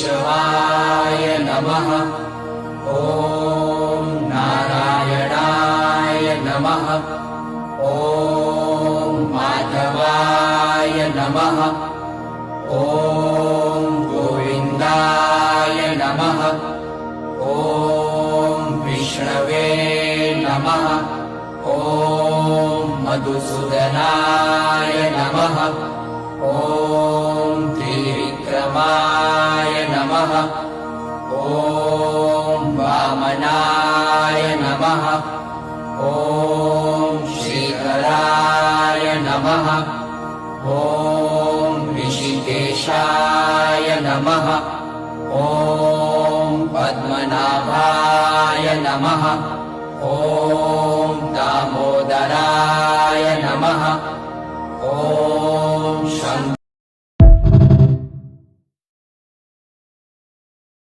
केशवाय नमः। ॐ नारायणाय नमः। ॐ माधवाय नमः। ॐ गोविन्दाय नमः। ॐ विष्णवे नमः। ॐ मधुसूदनाय नमः। ॐ त्रिविक्रमाय नमः। ॐ वामनाय नमः। ॐ श्रीकराय नमः। ॐ ऋषिकेशाय नमः। ॐ पद्मनाभाय नमः। ॐ दामोदराय नमः।